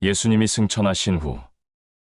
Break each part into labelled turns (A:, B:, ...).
A: 예수님이 승천하신 후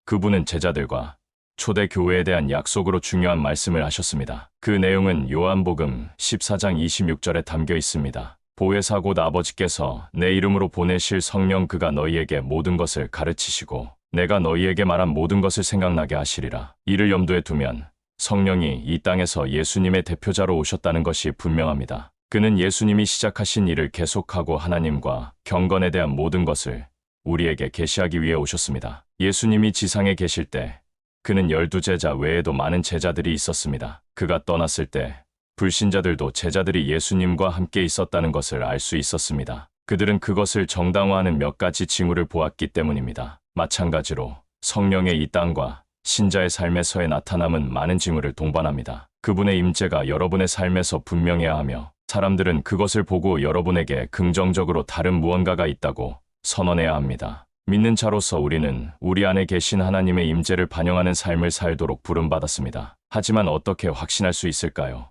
A: 그분은 제자들과 초대 교회에 대한 약속으로 중요한 말씀을 하셨습니다. 그 내용은 요한복음 14장 26절에 담겨 있습니다. 보혜사 곧 아버지께서 내 이름으로 보내실 성령 그가 너희에게 모든 것을 가르치시고 내가 너희에게 말한 모든 것을 생각나게 하시리라. 이를 염두에 두면 성령이 이 땅에서 예수님의 대표자로 오셨다는 것이 분명합니다. 그는 예수님이 시작하신 일을 계속하고 하나님과 경건에 대한 모든 것을 우리에게 계시하기 위해 오셨습니다. 예수님이 지상에 계실 때 그는 12제자 외에도 많은 제자들이 있었습니다. 그가 떠났을 때 불신자들도 제자들이 예수님과 함께 있었다는 것을 알 수 있었습니다. 그들은 그것을 정당화하는 몇 가지 징후를 보았기 때문입니다. 마찬가지로 성령의 이 땅과 신자의 삶에서의 나타남은 많은 징후를 동반합니다. 그분의 임재가 여러분의 삶에서 분명해야 하며 사람들은 그것을 보고 여러분에게 긍정적으로 다른 무언가가 있다고 선언해야 합니다. 믿는 자로서 우리는 우리 안에 계신 하나님의 임재를 반영하는 삶을 살도록 부름받았습니다. 하지만 어떻게 확신할 수 있을까요?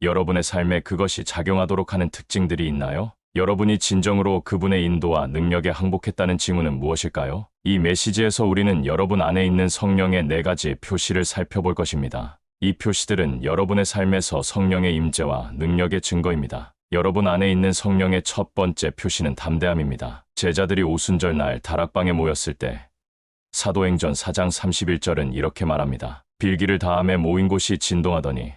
A: 여러분의 삶에 그것이 작용하도록 하는 특징들이 있나요? 여러분이 진정으로 그분의 인도와 능력에 항복했다는 징후는 무엇일까요? 이 메시지에서 우리는 여러분 안에 있는 성령의 4가지 표시를 살펴볼 것입니다. 이 표시들은 여러분의 삶에서 성령의 임재와 능력의 증거입니다. 여러분 안에 있는 성령의 첫 번째 표시는 담대함입니다. 제자들이 오순절 날 다락방에 모였을 때 사도행전 4장 31절은 이렇게 말합니다. 빌기를 다함에 모인 곳이 진동하더니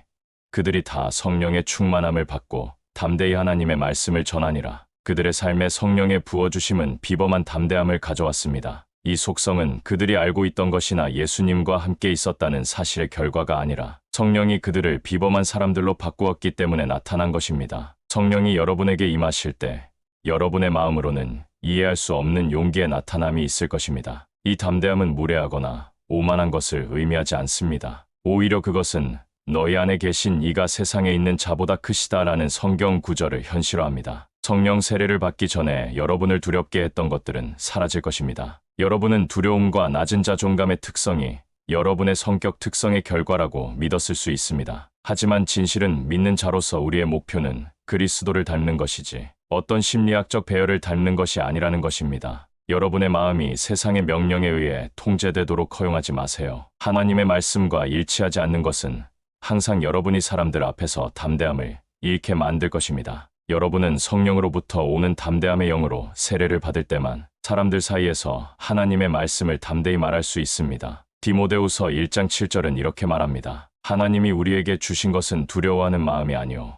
A: 그들이 다 성령의 충만함을 받고 담대히 하나님의 말씀을 전하니라. 그들의 삶에 성령의 부어주심은 비범한 담대함을 가져왔습니다. 이 속성은 그들이 알고 있던 것이나 예수님과 함께 있었다는 사실의 결과가 아니라 성령이 그들을 비범한 사람들로 바꾸었기 때문에 나타난 것입니다. 성령이 여러분에게 임하실 때 여러분의 마음으로는 이해할 수 없는 용기의 나타남이 있을 것입니다. 이 담대함은 무례하거나 오만한 것을 의미하지 않습니다. 오히려 그것은 너희 안에 계신 이가 세상에 있는 자보다 크시다라는 성경 구절을 현실화합니다. 성령 세례를 받기 전에 여러분을 두렵게 했던 것들은 사라질 것입니다. 여러분은 두려움과 낮은 자존감의 특성이 여러분의 성격 특성의 결과라고 믿었을 수 있습니다. 하지만 진실은 믿는 자로서 우리의 목표는 그리스도를 닮는 것이지 어떤 심리학적 배열을 닮는 것이 아니라는 것입니다. 여러분의 마음이 세상의 명령에 의해 통제되도록 허용하지 마세요. 하나님의 말씀과 일치하지 않는 것은 항상 여러분이 사람들 앞에서 담대함을 잃게 만들 것입니다. 여러분은 성령으로부터 오는 담대함의 영으로 세례를 받을 때만 사람들 사이에서 하나님의 말씀을 담대히 말할 수 있습니다. 디모데후서 1장 7절은 이렇게 말합니다. 하나님이 우리에게 주신 것은 두려워하는 마음이 아니오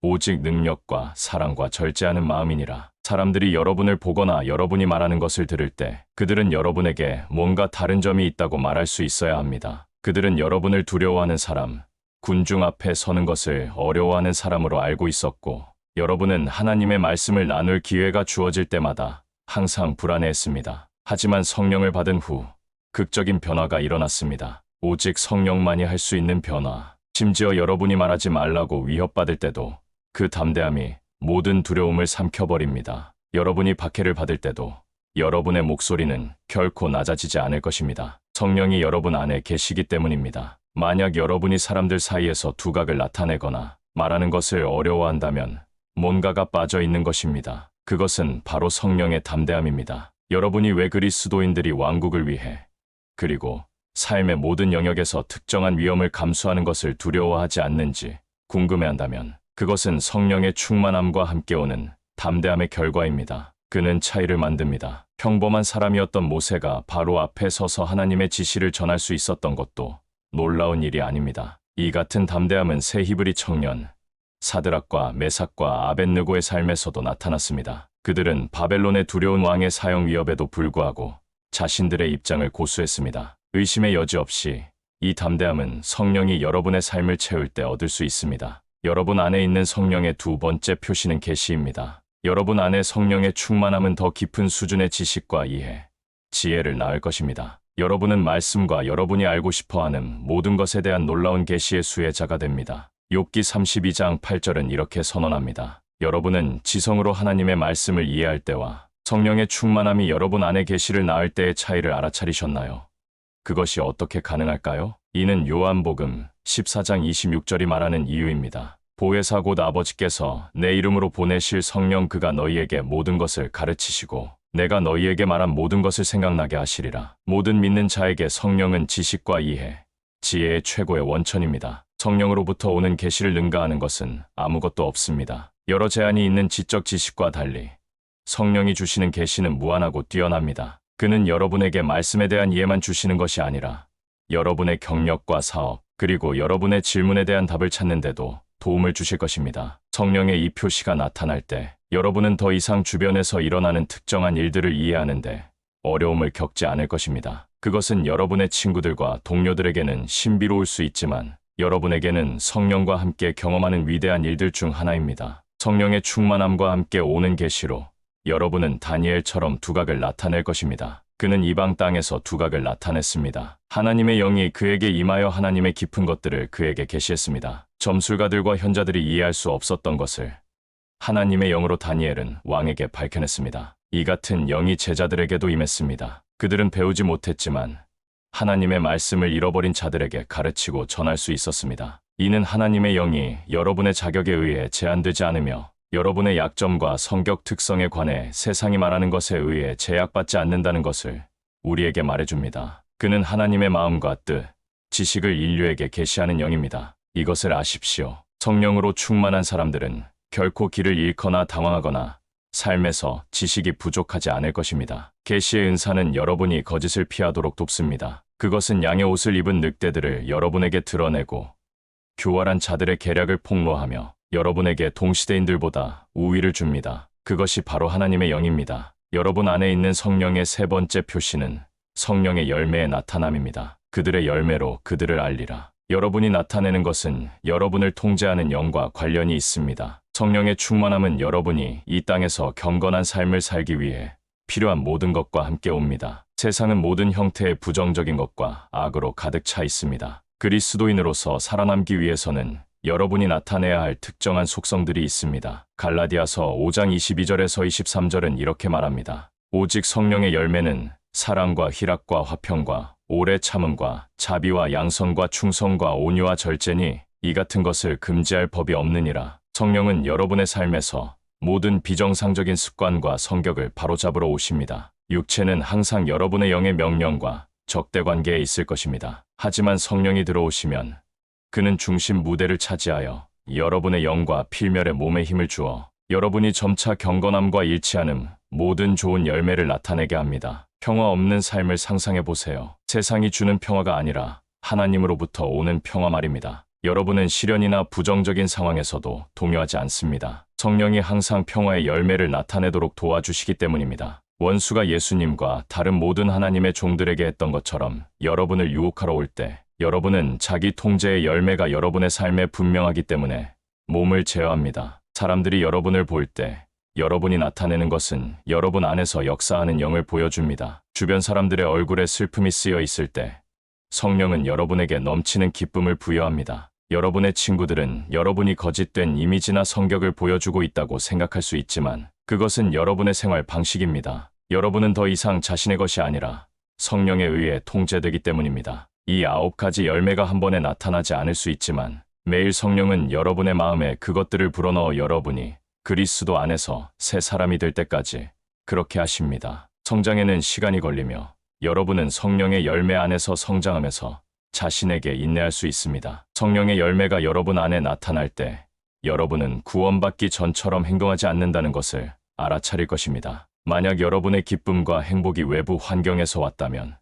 A: 오직 능력과 사랑과 절제하는 마음이니라. 사람들이 여러분을 보거나 여러분이 말하는 것을 들을 때 그들은 여러분에게 뭔가 다른 점이 있다고 말할 수 있어야 합니다. 그들은 여러분을 두려워하는 사람, 군중 앞에 서는 것을 어려워하는 사람으로 알고 있었고 여러분은 하나님의 말씀을 나눌 기회가 주어질 때마다 항상 불안해했습니다. 하지만 성령을 받은 후 극적인 변화가 일어났습니다. 오직 성령만이 할 수 있는 변화. 심지어 여러분이 말하지 말라고 위협받을 때도 그 담대함이 모든 두려움을 삼켜버립니다. 여러분이 박해를 받을 때도 여러분의 목소리는 결코 낮아지지 않을 것입니다. 성령이 여러분 안에 계시기 때문입니다. 만약 여러분이 사람들 사이에서 두각을 나타내거나 말하는 것을 어려워한다면 뭔가가 빠져 있는 것입니다. 그것은 바로 성령의 담대함입니다. 여러분이 왜 그리스도인들이 왕국을 위해 그리고 삶의 모든 영역에서 특정한 위험을 감수하는 것을 두려워하지 않는지 궁금해한다면 그것은 성령의 충만함과 함께 오는 담대함의 결과입니다. 그는 차이를 만듭니다. 평범한 사람이었던 모세가 바로 앞에 서서 하나님의 지시를 전할 수 있었던 것도 놀라운 일이 아닙니다. 이 같은 담대함은 새 히브리 청년 사드락과 메삭과 아벳느고의 삶에서도 나타났습니다. 그들은 바벨론의 두려운 왕의 사형 위협에도 불구하고 자신들의 입장을 고수했습니다. 의심의 여지 없이 이 담대함은 성령이 여러분의 삶을 채울 때 얻을 수 있습니다. 여러분 안에 있는 성령의 두 번째 표시는 계시입니다. 여러분 안에 성령의 충만함은 더 깊은 수준의 지식과 이해, 지혜를 낳을 것입니다. 여러분은 말씀과 여러분이 알고 싶어하는 모든 것에 대한 놀라운 계시의 수혜자가 됩니다. 욥기 32장 8절은 이렇게 선언합니다. 여러분은 지성으로 하나님의 말씀을 이해할 때와 성령의 충만함이 여러분 안에 계시를 낳을 때의 차이를 알아차리셨나요? 그것이 어떻게 가능할까요? 이는 요한복음 14장 26절이 말하는 이유입니다. 보혜사 곧 아버지께서 내 이름으로 보내실 성령 그가 너희에게 모든 것을 가르치시고 내가 너희에게 말한 모든 것을 생각나게 하시리라. 모든 믿는 자에게 성령은 지식과 이해, 지혜의 최고의 원천입니다. 성령으로부터 오는 계시를 능가하는 것은 아무것도 없습니다. 여러 제한이 있는 지적 지식과 달리 성령이 주시는 계시는 무한하고 뛰어납니다. 그는 여러분에게 말씀에 대한 이해만 주시는 것이 아니라 여러분의 경력과 사업, 그리고 여러분의 질문에 대한 답을 찾는 데도 도움을 주실 것입니다. 성령의 이 표시가 나타날 때 여러분은 더 이상 주변에서 일어나는 특정한 일들을 이해하는데 어려움을 겪지 않을 것입니다. 그것은 여러분의 친구들과 동료들에게는 신비로울 수 있지만 여러분에게는 성령과 함께 경험하는 위대한 일들 중 하나입니다. 성령의 충만함과 함께 오는 계시로 여러분은 다니엘처럼 두각을 나타낼 것입니다. 그는 이방 땅에서 두각을 나타냈습니다. 하나님의 영이 그에게 임하여 하나님의 깊은 것들을 그에게 계시했습니다. 점술가들과 현자들이 이해할 수 없었던 것을 하나님의 영으로 다니엘은 왕에게 밝혀냈습니다. 이 같은 영이 제자들에게도 임했습니다. 그들은 배우지 못했지만 하나님의 말씀을 잃어버린 자들에게 가르치고 전할 수 있었습니다. 이는 하나님의 영이 여러분의 자격에 의해 제한되지 않으며 여러분의 약점과 성격 특성에 관해 세상이 말하는 것에 의해 제약받지 않는다는 것을 우리에게 말해줍니다. 그는 하나님의 마음과 뜻, 지식을 인류에게 계시하는 영입니다. 이것을 아십시오. 성령으로 충만한 사람들은 결코 길을 잃거나 당황하거나 삶에서 지식이 부족하지 않을 것입니다. 계시의 은사는 여러분이 거짓을 피하도록 돕습니다. 그것은 양의 옷을 입은 늑대들을 여러분에게 드러내고 교활한 자들의 계략을 폭로하며 여러분에게 동시대인들보다 우위를 줍니다. 그것이 바로 하나님의 영입니다. 여러분 안에 있는 성령의 세 번째 표시는 성령의 열매의 나타남입니다. 그들의 열매로 그들을 알리라. 여러분이 나타내는 것은 여러분을 통제하는 영과 관련이 있습니다. 성령의 충만함은 여러분이 이 땅에서 경건한 삶을 살기 위해 필요한 모든 것과 함께 옵니다. 세상은 모든 형태의 부정적인 것과 악으로 가득 차 있습니다. 그리스도인으로서 살아남기 위해서는 여러분이 나타내야 할 특정한 속성들이 있습니다. 갈라디아서 5장 22절에서 23절은 이렇게 말합니다. 오직 성령의 열매는 사랑과 희락과 화평과 오래 참음과 자비와 양선과 충성과 온유와 절제니 이 같은 것을 금지할 법이 없느니라. 성령은 여러분의 삶에서 모든 비정상적인 습관과 성격을 바로잡으러 오십니다. 육체는 항상 여러분의 영의 명령과 적대 관계에 있을 것입니다. 하지만 성령이 들어오시면 그는 중심 무대를 차지하여 여러분의 영과 필멸의 몸에 힘을 주어 여러분이 점차 경건함과 일치하는 모든 좋은 열매를 나타내게 합니다. 평화 없는 삶을 상상해 보세요. 세상이 주는 평화가 아니라 하나님으로부터 오는 평화 말입니다. 여러분은 시련이나 부정적인 상황에서도 동요하지 않습니다. 성령이 항상 평화의 열매를 나타내도록 도와주시기 때문입니다. 원수가 예수님과 다른 모든 하나님의 종들에게 했던 것처럼 여러분을 유혹하러 올 때 여러분은 자기 통제의 열매가 여러분의 삶에 분명하기 때문에 몸을 제어합니다. 사람들이 여러분을 볼 때 여러분이 나타내는 것은 여러분 안에서 역사하는 영을 보여줍니다. 주변 사람들의 얼굴에 슬픔이 쓰여 있을 때 성령은 여러분에게 넘치는 기쁨을 부여합니다. 여러분의 친구들은 여러분이 거짓된 이미지나 성격을 보여주고 있다고 생각할 수 있지만 그것은 여러분의 생활 방식입니다. 여러분은 더 이상 자신의 것이 아니라 성령에 의해 통제되기 때문입니다. 이 9가지 열매가 한 번에 나타나지 않을 수 있지만 매일 성령은 여러분의 마음에 그것들을 불어넣어 여러분이 그리스도 안에서 새 사람이 될 때까지 그렇게 하십니다. 성장에는 시간이 걸리며 여러분은 성령의 열매 안에서 성장하면서 자신에게 인내할 수 있습니다. 성령의 열매가 여러분 안에 나타날 때 여러분은 구원받기 전처럼 행동하지 않는다는 것을 알아차릴 것입니다. 만약 여러분의 기쁨과 행복이 외부 환경에서 왔다면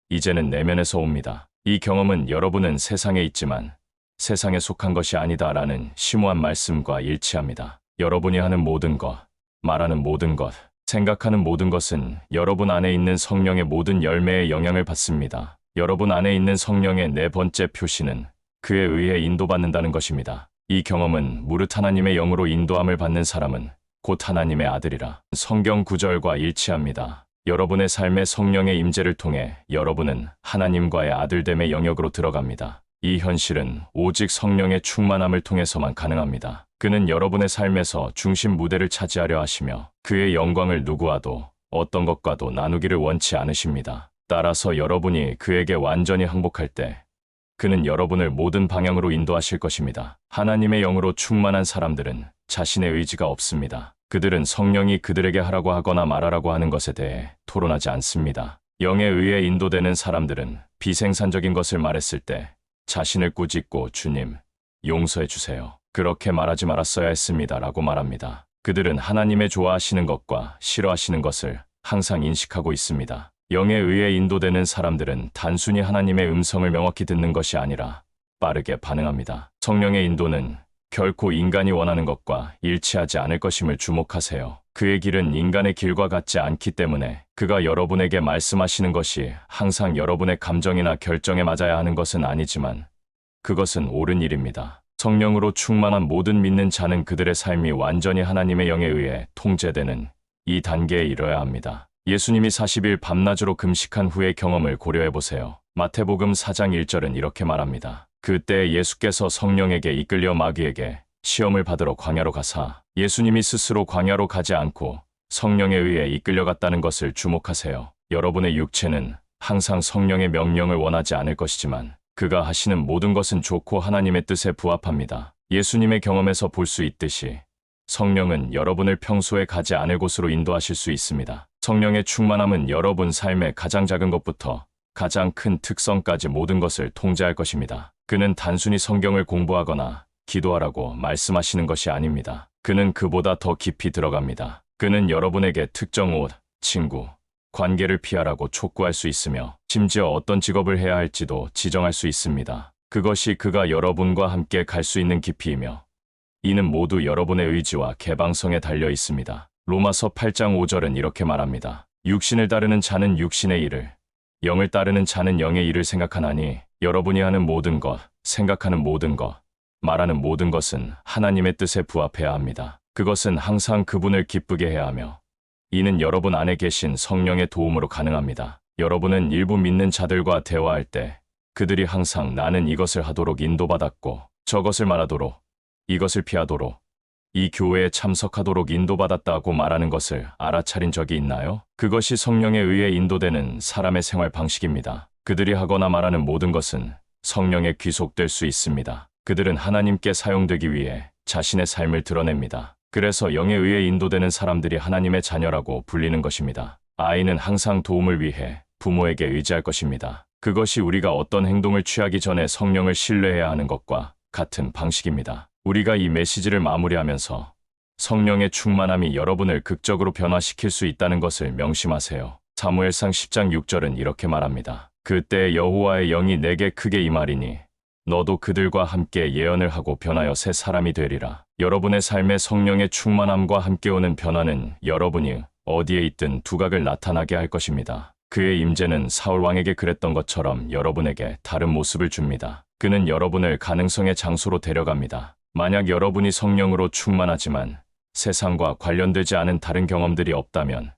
A: 이제는 내면에서 옵니다. 이 경험은 여러분은 세상에 있지만 세상에 속한 것이 아니다라는 심오한 말씀과 일치합니다. 여러분이 하는 모든 것, 말하는 모든 것, 생각하는 모든 것은 여러분 안에 있는 성령의 모든 열매의 영향을 받습니다. 여러분 안에 있는 성령의 네 번째 표시는 그에 의해 인도받는다는 것입니다. 이 경험은 무릇 하나님의 영으로 인도함을 받는 사람은 곧 하나님의 아들이라. 성경 구절과 일치합니다. 여러분의 삶의 성령의 임재를 통해 여러분은 하나님과의 아들됨의 영역으로 들어갑니다. 이 현실은 오직 성령의 충만함을 통해서만 가능합니다. 그는 여러분의 삶에서 중심 무대를 차지하려 하시며 그의 영광을 누구와도 어떤 것과도 나누기를 원치 않으십니다. 따라서 여러분이 그에게 완전히 항복할 때 그는 여러분을 모든 방향으로 인도하실 것입니다. 하나님의 영으로 충만한 사람들은 자신의 의지가 없습니다. 그들은 성령이 그들에게 하라고 하거나 말하라고 하는 것에 대해 토론하지 않습니다. 영에 의해 인도되는 사람들은 비생산적인 것을 말했을 때 자신을 꾸짖고 주님, 용서해 주세요. 그렇게 말하지 말았어야 했습니다. 라고 말합니다. 그들은 하나님의 좋아하시는 것과 싫어하시는 것을 항상 인식하고 있습니다. 영에 의해 인도되는 사람들은 단순히 하나님의 음성을 명확히 듣는 것이 아니라 빠르게 반응합니다. 성령의 인도는 결코 인간이 원하는 것과 일치하지 않을 것임을 주목하세요. 그의 길은 인간의 길과 같지 않기 때문에 그가 여러분에게 말씀하시는 것이 항상 여러분의 감정이나 결정에 맞아야 하는 것은 아니지만 그것은 옳은 일입니다. 성령으로 충만한 모든 믿는 자는 그들의 삶이 완전히 하나님의 영에 의해 통제되는 이 단계에 이르러야 합니다. 예수님이 40일 밤낮으로 금식한 후의 경험을 고려해보세요. 마태복음 4장 1절은 이렇게 말합니다. 그때 예수께서 성령에게 이끌려 마귀에게 시험을 받으러 광야로 가사 예수님이 스스로 광야로 가지 않고 성령에 의해 이끌려갔다는 것을 주목하세요. 여러분의 육체는 항상 성령의 명령을 원하지 않을 것이지만 그가 하시는 모든 것은 좋고 하나님의 뜻에 부합합니다. 예수님의 경험에서 볼 수 있듯이 성령은 여러분을 평소에 가지 않을 곳으로 인도하실 수 있습니다. 성령의 충만함은 여러분 삶의 가장 작은 것부터 가장 큰 특성까지 모든 것을 통제할 것입니다. 그는 단순히 성경을 공부하거나 기도하라고 말씀하시는 것이 아닙니다. 그는 그보다 더 깊이 들어갑니다. 그는 여러분에게 특정 옷, 친구, 관계를 피하라고 촉구할 수 있으며 심지어 어떤 직업을 해야 할지도 지정할 수 있습니다. 그것이 그가 여러분과 함께 갈 수 있는 깊이이며 이는 모두 여러분의 의지와 개방성에 달려 있습니다. 로마서 8장 5절은 이렇게 말합니다. 육신을 따르는 자는 육신의 일을, 영을 따르는 자는 영의 일을 생각하나니 여러분이 하는 모든 것, 생각하는 모든 것, 말하는 모든 것은 하나님의 뜻에 부합해야 합니다. 그것은 항상 그분을 기쁘게 해야 하며 이는 여러분 안에 계신 성령의 도움으로 가능합니다. 여러분은 일부 믿는 자들과 대화할 때 그들이 항상 나는 이것을 하도록 인도받았고 저것을 말하도록 이것을 피하도록 이 교회에 참석하도록 인도받았다고 말하는 것을 알아차린 적이 있나요? 그것이 성령에 의해 인도되는 사람의 생활 방식입니다. 그들이 하거나 말하는 모든 것은 성령에 귀속될 수 있습니다. 그들은 하나님께 사용되기 위해 자신의 삶을 드러냅니다. 그래서 영에 의해 인도되는 사람들이 하나님의 자녀라고 불리는 것입니다. 아이는 항상 도움을 위해 부모에게 의지할 것입니다. 그것이 우리가 어떤 행동을 취하기 전에 성령을 신뢰해야 하는 것과 같은 방식입니다. 우리가 이 메시지를 마무리하면서 성령의 충만함이 여러분을 극적으로 변화시킬 수 있다는 것을 명심하세요. 사무엘상 10장 6절은 이렇게 말합니다. 그때 여호와의 영이 내게 크게 임하리니 너도 그들과 함께 예언을 하고 변하여 새 사람이 되리라. 여러분의 삶에 성령의 충만함과 함께 오는 변화는 여러분이 어디에 있든 두각을 나타나게 할 것입니다. 그의 임재는 사울 왕에게 그랬던 것처럼 여러분에게 다른 모습을 줍니다. 그는 여러분을 가능성의 장소로 데려갑니다. 만약 여러분이 성령으로 충만하지만 세상과 관련되지 않은 다른 경험들이 없다면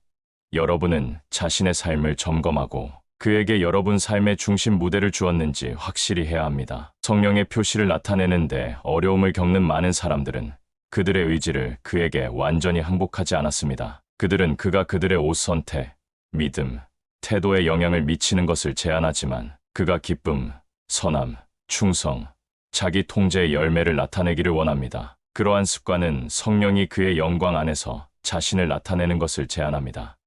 A: 여러분은 자신의 삶을 점검하고 그에게 여러분 삶의 중심 무대를 주었는지 확실히 해야 합니다. 성령의 표시를 나타내는데 어려움을 겪는 많은 사람들은 그들의 의지를 그에게 완전히 항복하지 않았습니다. 그들은 그가 그들의 옷 선택, 믿음, 태도에 영향을 미치는 것을 제안하지만 그가 기쁨, 선함, 충성, 자기 통제의 열매를 나타내기를 원합니다. 그러한 습관은 성령이 그의 영광 안에서 자신을 나타내는 것을 제안합니다.